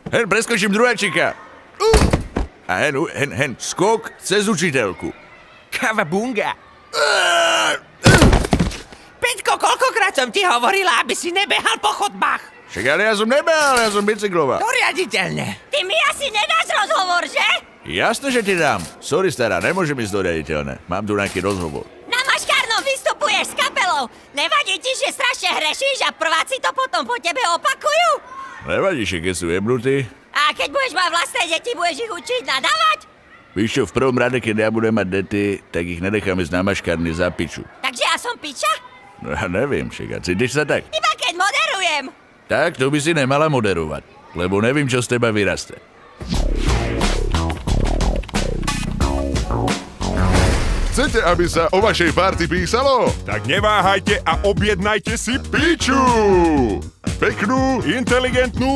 Hen, preskočím druháčika. A hen, skok cez učiteľku. Kavabunga. Peťko, koľkokrát som ti hovorila, aby si nebehal po chodbách? Však ale ja som nebehal, ja som bicykloval. To riaditeľne. Ty mi asi nedáš rozhovor, že? Jasne, že ti dám. Sorry, stará, nemôžem ísť do riaditeľne. Mám tu nejaký rozhovor. Na Maškárnom vystupuješ s kapelou. Nevadí ti, že strašne hrešíš a prváci to potom po tebe opakujú? Nevadí, že keď sú jebnutí. A keď budeš mať vlastné deti, budeš ich učiť nadávať? Víš čo, v prvom rade, keď ja budem mať dety, tak ich nenechám ísť na maškárny za piču. Takže ja som piča? No ja neviem, však, a cítiš sa tak? Iba keď moderujem. Tak, to by si nemala moderovať, lebo nevím, čo z teba vyrastie. Chcete, aby sa o vašej party písalo? Tak neváhajte a objednajte si Piču! Peknú, inteligentnú